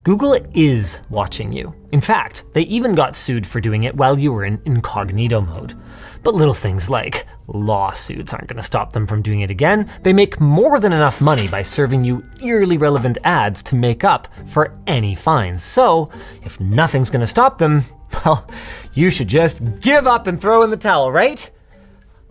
Google is watching you. In fact, they even got sued for doing it while you were in incognito mode. But little things like lawsuits aren't going to stop them from doing it again. They make more than enough money by serving you eerily relevant ads to make up for any fines. So if nothing's going to stop them, well, you should just give up and throw in the towel, right?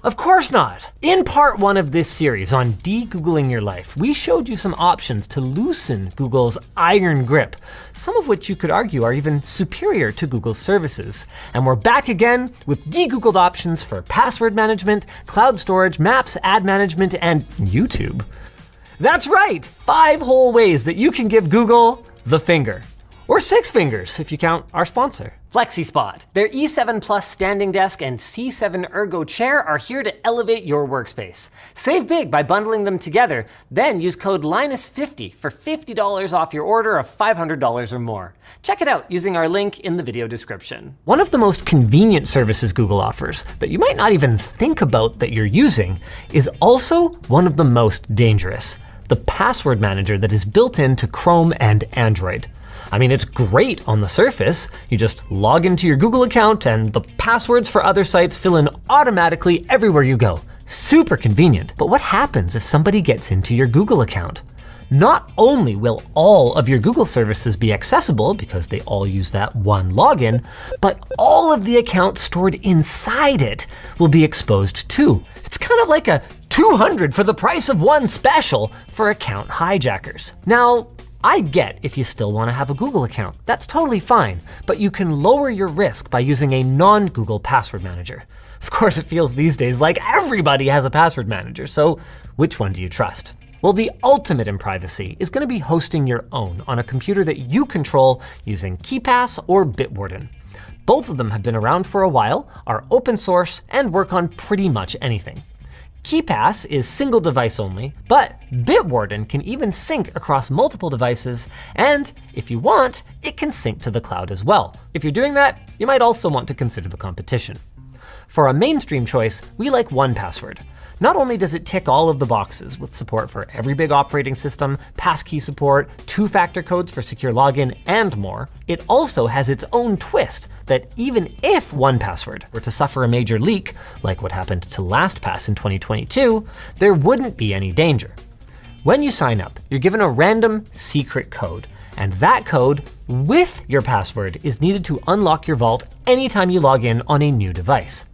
Of course not. In part 1 of this series on de-Googling your life, we showed you some options to loosen Google's iron grip, some of which you could argue are even superior to Google's services. And we're back again with de-Googled options for password management, cloud storage, maps, ad management, and YouTube. That's right, 5 whole ways that you can give Google the finger. Or 6 fingers if you count our sponsor. FlexiSpot. Their E7 Plus standing desk and C7 Ergo chair are here to elevate your workspace. Save big by bundling them together, then use code Linus50 for $50 off your order of $500 or more. Check it out using our link in the video description. One of the most convenient services Google offers that you might not even think about that you're using is also one of the most dangerous, the password manager that is built into Chrome and Android. I mean, it's great on the surface. You just log into your Google account and the passwords for other sites fill in automatically everywhere you go. Super convenient. But what happens if somebody gets into your Google account? Not only will all of your Google services be accessible because they all use that one login, but all of the accounts stored inside it will be exposed too. It's kind of like a 200 for the price of one special for account hijackers. Now, I get if you still want to have a Google account. That's totally fine, but you can lower your risk by using a non-Google password manager. Of course, it feels these days like everybody has a password manager, so which one do you trust? Well, the ultimate in privacy is going to be hosting your own on a computer that you control using KeePass or Bitwarden. Both of them have been around for a while, are open source, and work on pretty much anything. KeePass is single device only, but Bitwarden can even sync across multiple devices, and if you want, it can sync to the cloud as well. If you're doing that, you might also want to consider the competition. For a mainstream choice, we like 1Password. Not only does it tick all of the boxes with support for every big operating system, passkey support, 2-factor codes for secure login, and more, it also has its own twist that even if 1Password were to suffer a major leak, like what happened to LastPass in 2022, there wouldn't be any danger. When you sign up, you're given a random secret code, and that code with your password is needed to unlock your vault anytime you log in on a new device.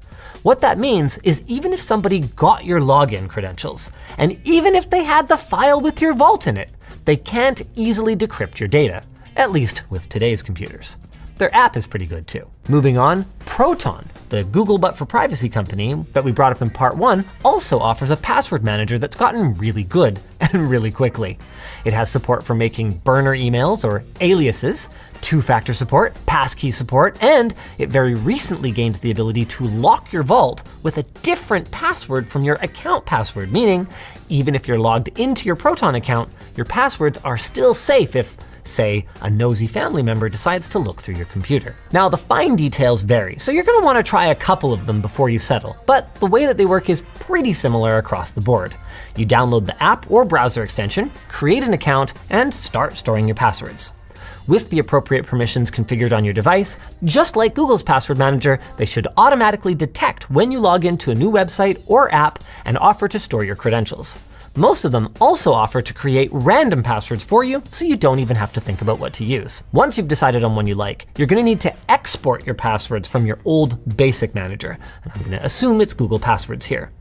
What that means is even if somebody got your login credentials, and even if they had the file with your vault in it, they can't easily decrypt your data, at least with today's computers. Their app is pretty good too. Moving on, Proton, the Google but for privacy company that we brought up in part 1, also offers a password manager that's gotten really good and really quickly. It has support for making burner emails or aliases, 2-factor support, passkey support, and it very recently gained the ability to lock your vault with a different password from your account password, meaning even if you're logged into your Proton account, your passwords are still safe if, say, a nosy family member decides to look through your computer. Now, the fine details vary, so you're going to want to try a couple of them before you settle, but the way that they work is pretty similar across the board. You download the app or browser extension, create an account, and start storing your passwords. With the appropriate permissions configured on your device, just like Google's password manager, they should automatically detect when you log into a new website or app and offer to store your credentials. Most of them also offer to create random passwords for you, so you don't even have to think about what to use. Once you've decided on one you like, you're going to need to export your passwords from your old basic manager, and I'm going to assume it's Google Passwords here.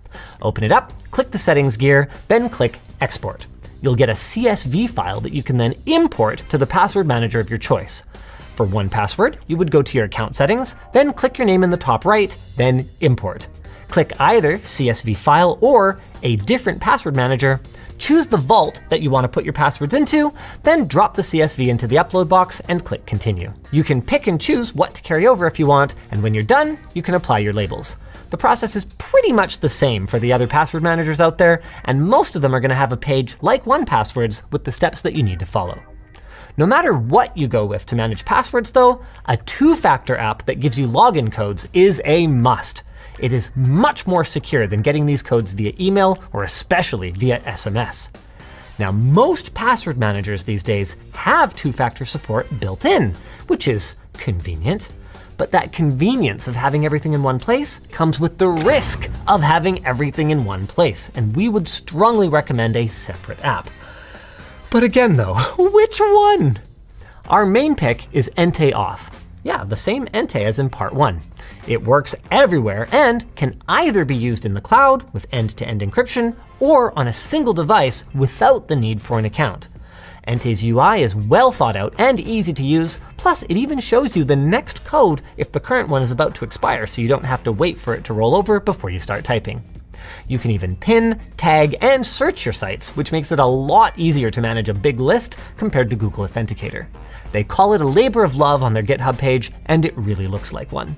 Open it up, click the settings gear, then click Export. You'll get a CSV file that you can then import to the password manager of your choice. For 1Password, you would go to your account settings, then click your name in the top right, then Import. Click either CSV file or a different password manager, choose the vault that you want to put your passwords into, then drop the CSV into the upload box and click Continue. You can pick and choose what to carry over if you want, and when you're done, you can apply your labels. The process is pretty much the same for the other password managers out there, and most of them are going to have a page like 1Password's with the steps that you need to follow. No matter what you go with to manage passwords though, a 2-factor app that gives you login codes is a must. It is much more secure than getting these codes via email or especially via SMS. Now, most password managers these days have two-factor support built in, which is convenient. But that convenience of having everything in one place comes with the risk of having everything in one place, and we would strongly recommend a separate app. But again though, which one? Our main pick is Ente Auth. Yeah, the same Ente as in part 1. It works everywhere and can either be used in the cloud with end-to-end encryption or on a single device without the need for an account. Ente's UI is well thought out and easy to use, plus it even shows you the next code if the current one is about to expire, so you don't have to wait for it to roll over before you start typing. You can even pin, tag, and search your sites, which makes it a lot easier to manage a big list compared to Google Authenticator. They call it a labor of love on their GitHub page, and it really looks like one.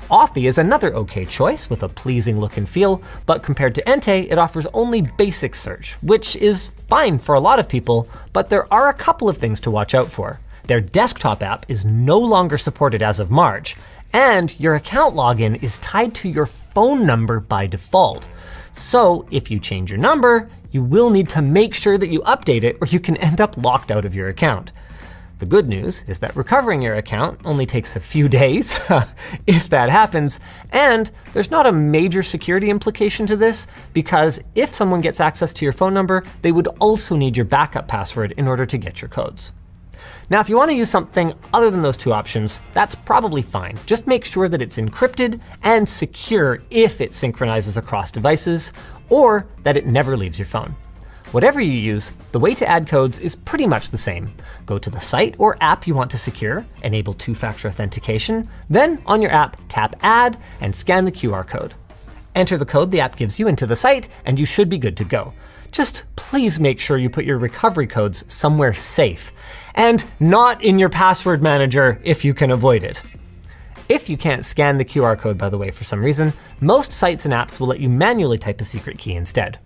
Authy is another okay choice with a pleasing look and feel, but compared to Ente, it offers only basic search, which is fine for a lot of people, but there are a couple of things to watch out for. Their desktop app is no longer supported as of March, and your account login is tied to your phone number by default. So if you change your number, you will need to make sure that you update it or you can end up locked out of your account. The good news is that recovering your account only takes a few days, if that happens, and there's not a major security implication to this, because if someone gets access to your phone number, they would also need your backup password in order to get your codes. Now, if you want to use something other than those two options, that's probably fine. Just make sure that it's encrypted and secure if it synchronizes across devices, or that it never leaves your phone. Whatever you use, the way to add codes is pretty much the same. Go to the site or app you want to secure, enable two-factor authentication, then on your app, tap Add and scan the QR code. Enter the code the app gives you into the site, and you should be good to go. Just please make sure you put your recovery codes somewhere safe, and not in your password manager if you can avoid it. If you can't scan the QR code, by the way, for some reason, most sites and apps will let you manually type a secret key instead.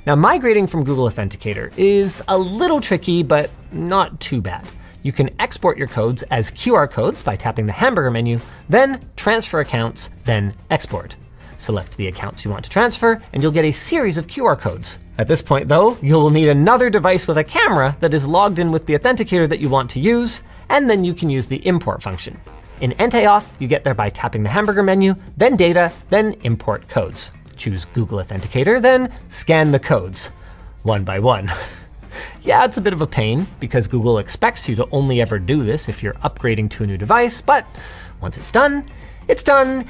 Now, migrating from Google Authenticator is a little tricky, but not too bad. You can export your codes as QR codes by tapping the hamburger menu, then transfer accounts, then export. Select the accounts you want to transfer, and you'll get a series of QR codes. At this point, though, you'll need another device with a camera that is logged in with the authenticator that you want to use, and then you can use the import function. In Ente Auth, you get there by tapping the hamburger menu, then data, then import codes. Choose Google Authenticator, then scan the codes, one by one. Yeah, it's a bit of a pain because Google expects you to only ever do this if you're upgrading to a new device, but once it's done,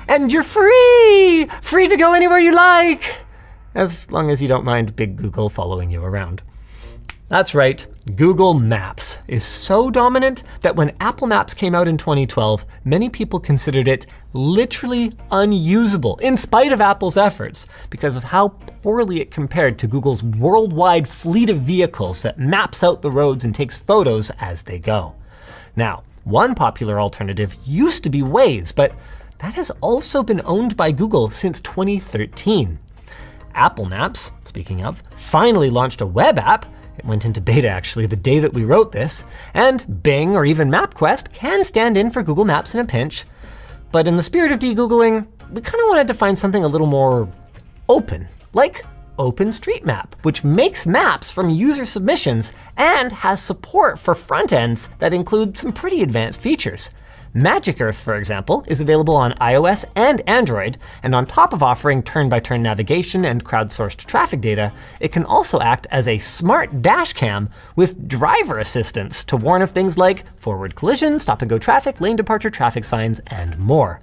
and you're free! Free to go anywhere you like! As long as you don't mind Big Google following you around. That's right, Google Maps is so dominant that when Apple Maps came out in 2012, many people considered it literally unusable, in spite of Apple's efforts, because of how poorly it compared to Google's worldwide fleet of vehicles that maps out the roads and takes photos as they go. Now, one popular alternative used to be Waze, but that has also been owned by Google since 2013. Apple Maps, speaking of, finally launched a web app. It went into beta actually the day that we wrote this, and Bing or even MapQuest can stand in for Google Maps in a pinch. But in the spirit of de-Googling, we kind of wanted to find something a little more open, like OpenStreetMap, which makes maps from user submissions and has support for front ends that include some pretty advanced features. Magic Earth, for example, is available on iOS and Android, and on top of offering turn-by-turn navigation and crowdsourced traffic data, it can also act as a smart dash cam with driver assistance to warn of things like forward collision, stop-and-go traffic, lane departure traffic signs, and more.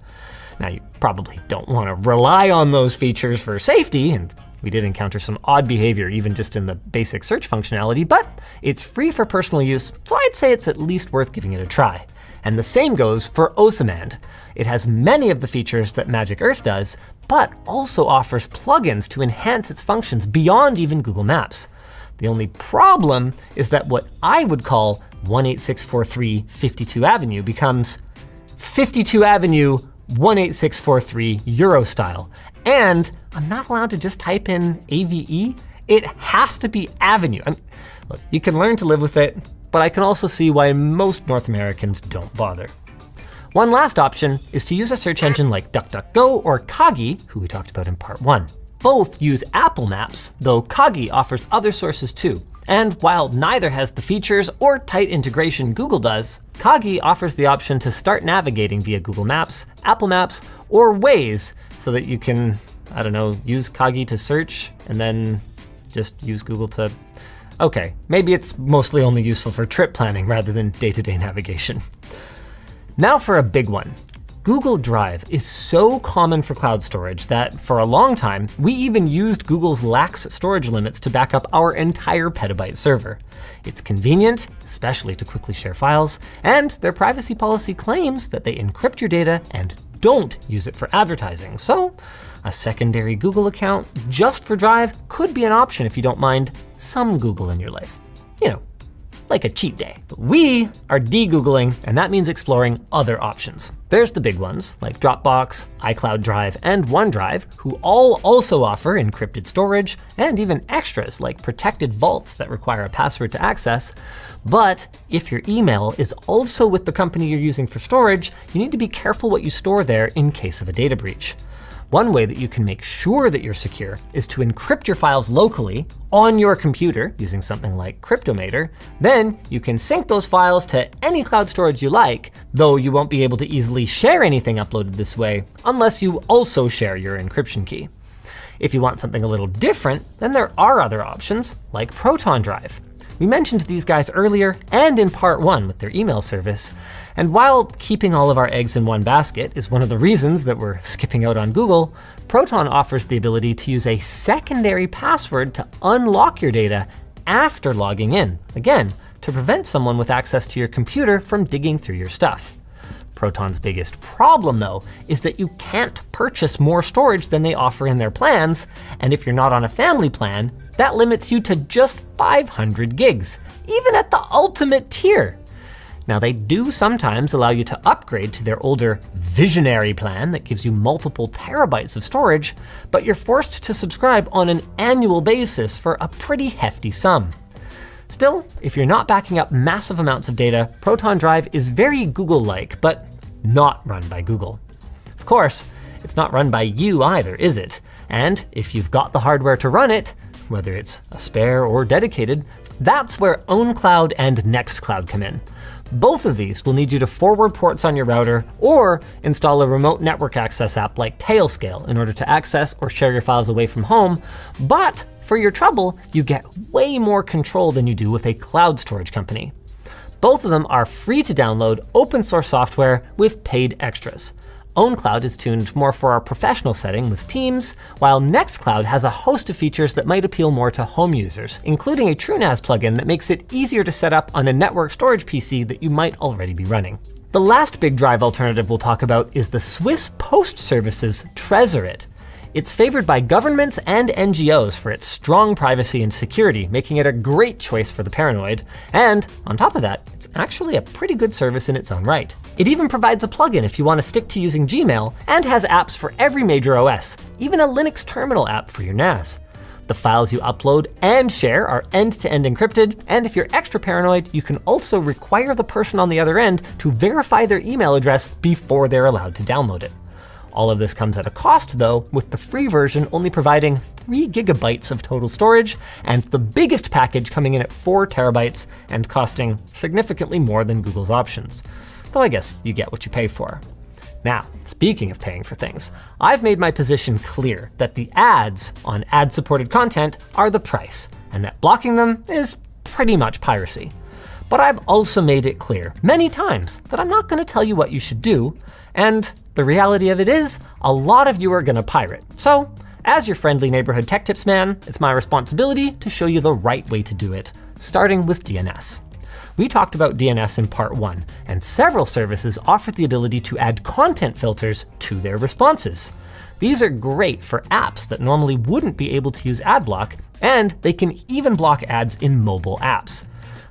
Now, you probably don't want to rely on those features for safety, and we did encounter some odd behavior even just in the basic search functionality, but it's free for personal use, so I'd say it's at least worth giving it a try. And the same goes for Osamand. It has many of the features that Magic Earth does, but also offers plugins to enhance its functions beyond even Google Maps. The only problem is that what I would call 18643 52 Avenue becomes 52 Avenue 18643 Euro style. And I'm not allowed to just type in AVE. It has to be Avenue. Look, you can learn to live with it, but I can also see why most North Americans don't bother. One last option is to use a search engine like DuckDuckGo or Kagi, who we talked about in part 1. Both use Apple Maps, though Kagi offers other sources too. And while neither has the features or tight integration Google does, Kagi offers the option to start navigating via Google Maps, Apple Maps, or Waze so that you can, I don't know, use Kagi to search and then just use Google to, okay, maybe it's mostly only useful for trip planning rather than day-to-day navigation. Now for a big one. Google Drive is so common for cloud storage that for a long time, we even used Google's lax storage limits to back up our entire petabyte server. It's convenient, especially to quickly share files, and their privacy policy claims that they encrypt your data and don't use it for advertising. So a secondary Google account just for Drive could be an option if you don't mind some Google in your life. You know, like a cheat day. But we are de-Googling, and that means exploring other options. There's the big ones, like Dropbox, iCloud Drive, and OneDrive, who all also offer encrypted storage, and even extras like protected vaults that require a password to access. But if your email is also with the company you're using for storage, you need to be careful what you store there in case of a data breach. One way that you can make sure that you're secure is to encrypt your files locally on your computer using something like Cryptomator. Then you can sync those files to any cloud storage you like, though you won't be able to easily share anything uploaded this way unless you also share your encryption key. If you want something a little different, then there are other options like Proton Drive. We mentioned these guys earlier and in part 1 with their email service. And while keeping all of our eggs in one basket is one of the reasons that we're skipping out on Google, Proton offers the ability to use a secondary password to unlock your data after logging in. Again, to prevent someone with access to your computer from digging through your stuff. Proton's biggest problem though is that you can't purchase more storage than they offer in their plans. And if you're not on a family plan, that limits you to just 500 gigs, even at the ultimate tier. Now they do sometimes allow you to upgrade to their older Visionary plan that gives you multiple terabytes of storage, but you're forced to subscribe on an annual basis for a pretty hefty sum. Still, if you're not backing up massive amounts of data, Proton Drive is very Google-like, but not run by Google. Of course, it's not run by you either, is it? And if you've got the hardware to run it, whether it's a spare or dedicated, that's where OwnCloud and NextCloud come in. Both of these will need you to forward ports on your router or install a remote network access app like Tailscale in order to access or share your files away from home. But for your trouble, you get way more control than you do with a cloud storage company. Both of them are free to download open source software with paid extras. OwnCloud is tuned more for our professional setting with Teams, while NextCloud has a host of features that might appeal more to home users, including a TrueNAS plugin that makes it easier to set up on a network storage PC that you might already be running. The last big drive alternative we'll talk about is the Swiss Post Service's Tresorit. It's favored by governments and NGOs for its strong privacy and security, making it a great choice for the paranoid. And on top of that, it's actually a pretty good service in its own right. It even provides a plugin if you want to stick to using Gmail, and has apps for every major OS, even a Linux terminal app for your NAS. The files you upload and share are end-to-end encrypted, and if you're extra paranoid, you can also require the person on the other end to verify their email address before they're allowed to download it. All of this comes at a cost though, with the free version only providing 3 gigabytes of total storage, and the biggest package coming in at 4 terabytes and costing significantly more than Google's options. Though I guess you get what you pay for. Now, speaking of paying for things, I've made my position clear that the ads on ad-supported content are the price, and that blocking them is pretty much piracy. But I've also made it clear many times that I'm not going to tell you what you should do, and the reality of it is, a lot of you are going to pirate. So, as your friendly neighborhood tech tips man, it's my responsibility to show you the right way to do it, starting with DNS. We talked about DNS in part 1, and several services offer the ability to add content filters to their responses. These are great for apps that normally wouldn't be able to use ad block, and they can even block ads in mobile apps.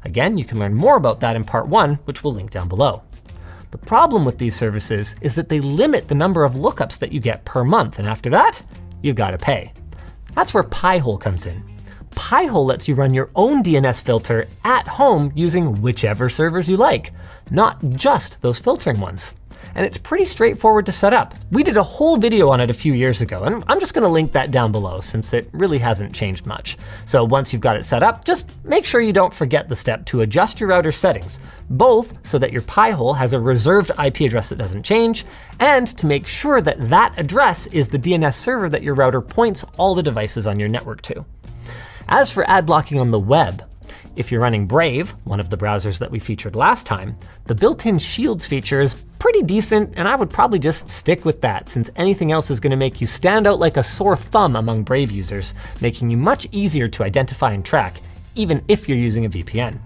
Again, you can learn more about that in part 1, which we'll link down below. The problem with these services is that they limit the number of lookups that you get per month, and after that, you've got to pay. That's where Pi-hole comes in. Pi-hole lets you run your own DNS filter at home using whichever servers you like, not just those filtering ones. and it's pretty straightforward to set up. We did a whole video on it a few years ago, and I'm just gonna link that down below since it really hasn't changed much. So once you've got it set up, just make sure you don't forget the step to adjust your router settings, both so that your Pi-hole has a reserved IP address that doesn't change, and to make sure that that address is the DNS server that your router points all the devices on your network to. As for ad blocking on the web, if you're running Brave, one of the browsers that we featured last time, the built-in Shields feature is pretty decent, and I would probably just stick with that since anything else is gonna make you stand out like a sore thumb among Brave users, making you much easier to identify and track, even if you're using a VPN.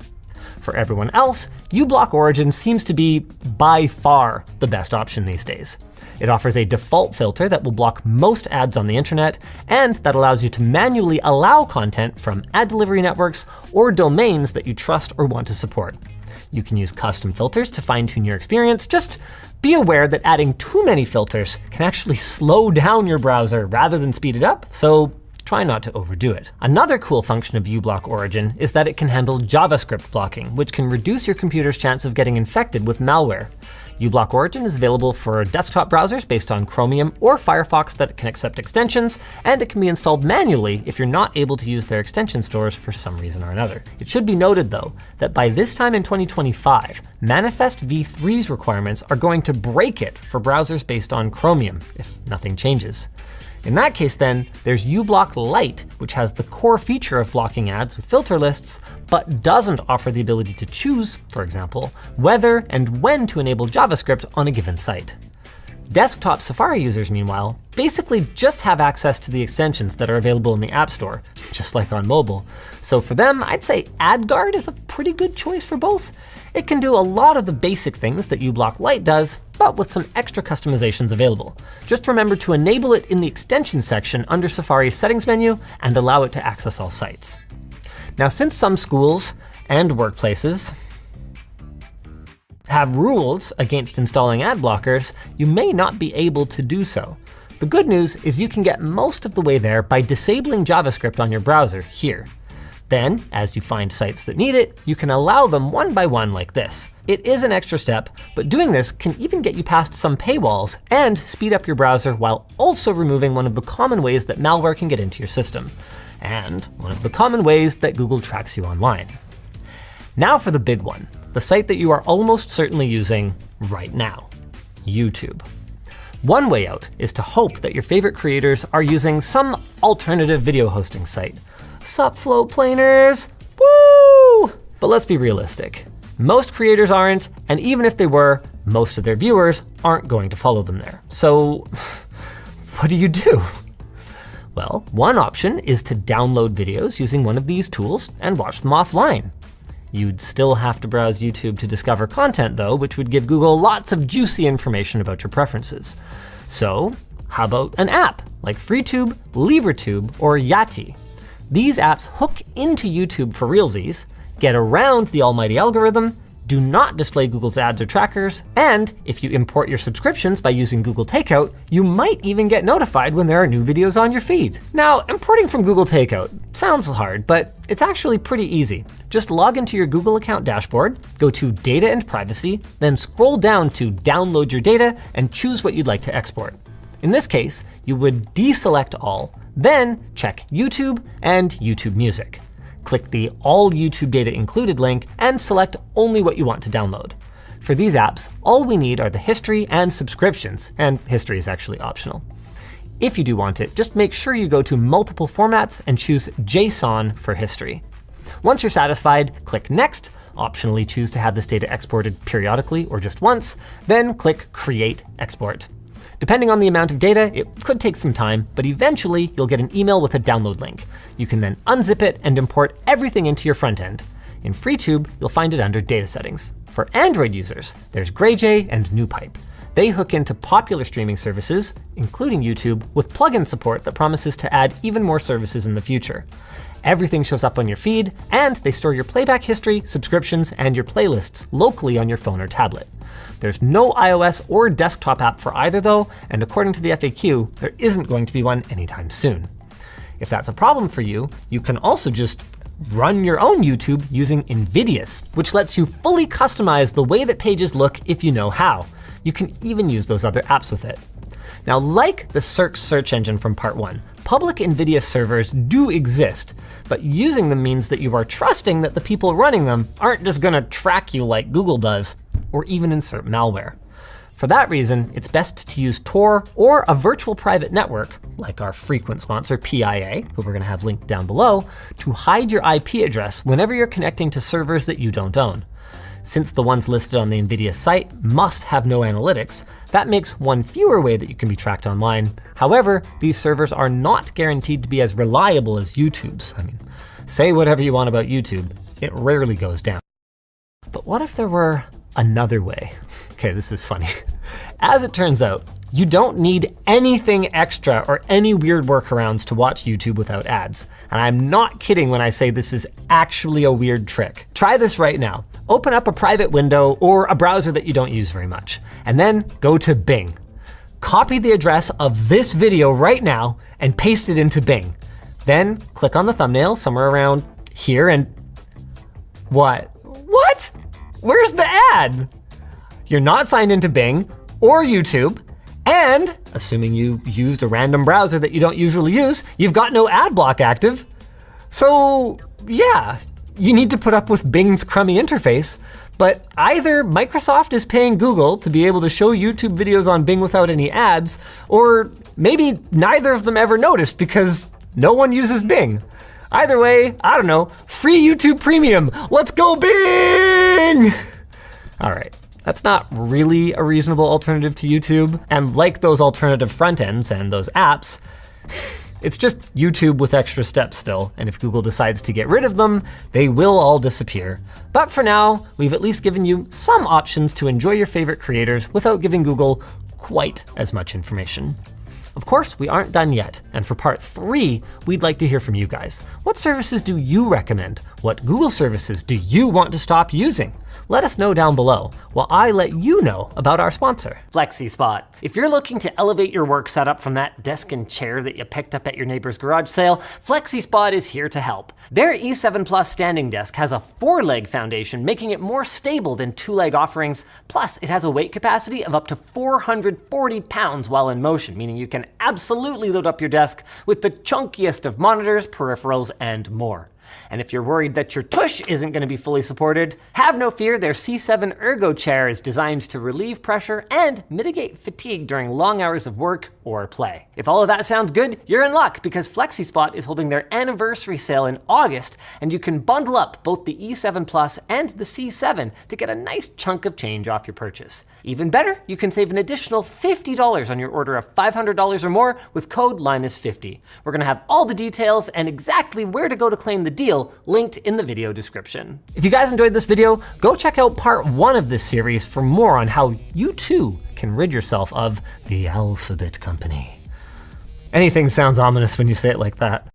For everyone else, uBlock Origin seems to be by far the best option these days. It offers a default filter that will block most ads on the internet, and that allows you to manually allow content from ad delivery networks or domains that you trust or want to support. You can use custom filters to fine-tune your experience. Just be aware that adding too many filters can actually slow down your browser rather than speed it up, so try not to overdo it. Another cool function of uBlock Origin is that it can handle JavaScript blocking, which can reduce your computer's chance of getting infected with malware. uBlock Origin is available for desktop browsers based on Chromium or Firefox that can accept extensions, and it can be installed manually if you're not able to use their extension stores for some reason or another. It should be noted though, that by this time in 2025, Manifest v3's requirements are going to break it for browsers based on Chromium, if nothing changes. In that case then, there's uBlock Lite, which has the core feature of blocking ads with filter lists, but doesn't offer the ability to choose, for example, whether and when to enable JavaScript on a given site. Desktop Safari users, meanwhile, basically just have access to the extensions that are available in the App Store, just like on mobile. So for them, I'd say AdGuard is a pretty good choice for both. It can do a lot of the basic things that uBlock Lite does, but with some extra customizations available. Just remember to enable it in the extension section under Safari's settings menu and allow it to access all sites. Now, since some schools and workplaces have rules against installing ad blockers, you may not be able to do so. The good news is you can get most of the way there by disabling JavaScript on your browser here. Then, as you find sites that need it, you can allow them one by one like this. It is an extra step, but doing this can even get you past some paywalls and speed up your browser while also removing one of the common ways that malware can get into your system, and one of the common ways that Google tracks you online. Now for the big one, the site that you are almost certainly using right now, YouTube. One way out is to hope that your favorite creators are using some alternative video hosting site. Sup, float planers, woo! But let's be realistic. Most creators aren't, and even if they were, most of their viewers aren't going to follow them there. So what do? Well, one option is to download videos using one of these tools and watch them offline. You'd still have to browse YouTube to discover content though, which would give Google lots of juicy information about your preferences. So how about an app like FreeTube, LibreTube, or Yati? These apps hook into YouTube for realsies, get around the almighty algorithm, do not display Google's ads or trackers, and if you import your subscriptions by using Google Takeout, you might even get notified when there are new videos on your feed. Now, importing from Google Takeout sounds hard, but it's actually pretty easy. Just log into your Google account dashboard, go to Data and Privacy, then scroll down to Download your data and choose what you'd like to export. In this case, you would deselect all, then check YouTube and YouTube Music. Click the All YouTube Data Included link and select only what you want to download. For these apps, all we need are the history and subscriptions, and history is actually optional. If you do want it, just make sure you go to Multiple Formats and choose JSON for history. Once you're satisfied, click Next, optionally choose to have this data exported periodically or just once, then click Create Export. Depending on the amount of data, it could take some time, but eventually you'll get an email with a download link. You can then unzip it and import everything into your front end. In FreeTube, you'll find it under Data Settings. For Android users, there's GrayJ and NewPipe. They hook into popular streaming services, including YouTube, with plugin support that promises to add even more services in the future. Everything shows up on your feed, and they store your playback history, subscriptions, and your playlists locally on your phone or tablet. There's no iOS or desktop app for either though, and according to the FAQ, there isn't going to be one anytime soon. If that's a problem for you, you can also just run your own YouTube using Invidious, which lets you fully customize the way that pages look if you know how. You can even use those other apps with it. Now, like the search engine from part 1, public NVIDIA servers do exist, but using them means that you are trusting that the people running them aren't just gonna track you like Google does, or even insert malware. For that reason, it's best to use Tor or a virtual private network, like our frequent sponsor PIA, who we're gonna have linked down below, to hide your IP address whenever you're connecting to servers that you don't own. Since the ones listed on the NVIDIA site must have no analytics, that makes one fewer way that you can be tracked online. However, these servers are not guaranteed to be as reliable as YouTube's. I mean, say whatever you want about YouTube, it rarely goes down. But what if there were another way? Okay, this is funny. As it turns out, you don't need anything extra or any weird workarounds to watch YouTube without ads. And I'm not kidding when I say this is actually a weird trick. Try this right now. Open up a private window or a browser that you don't use very much, and then go to Bing. Copy the address of this video right now and paste it into Bing. Then click on the thumbnail somewhere around here and what? What? Where's the ad? You're not signed into Bing or YouTube, and assuming you used a random browser that you don't usually use, you've got no ad block active. So yeah, you need to put up with Bing's crummy interface, but either Microsoft is paying Google to be able to show YouTube videos on Bing without any ads, or maybe neither of them ever noticed because no one uses Bing. Either way, I don't know, free YouTube Premium. Let's go Bing! All right, that's not really a reasonable alternative to YouTube. And like those alternative front ends and those apps, it's just YouTube with extra steps still, and if Google decides to get rid of them, they will all disappear. But for now, we've at least given you some options to enjoy your favorite creators without giving Google quite as much information. Of course, we aren't done yet, and for part 3, we'd like to hear from you guys. What services do you recommend? What Google services do you want to stop using? Let us know down below, while I let you know about our sponsor, FlexiSpot. If you're looking to elevate your work setup from that desk and chair that you picked up at your neighbor's garage sale, FlexiSpot is here to help. Their E7 Plus standing desk has a 4-leg foundation, making it more stable than 2-leg offerings. Plus, it has a weight capacity of up to 440 pounds while in motion, meaning you can absolutely load up your desk with the chunkiest of monitors, peripherals, and more. And if you're worried that your tush isn't going to be fully supported, have no fear, their C7 Ergo chair is designed to relieve pressure and mitigate fatigue during long hours of work or play. If all of that sounds good, you're in luck because FlexiSpot is holding their anniversary sale in August, and you can bundle up both the E7 Plus and the C7 to get a nice chunk of change off your purchase. Even better, you can save an additional $50 on your order of $500 or more with code Linus50. We're going to have all the details and exactly where to go to claim the deal linked in the video description. If you guys enjoyed this video, go check out part 1 of this series for more on how you too can rid yourself of the Alphabet Company. Anything sounds ominous when you say it like that.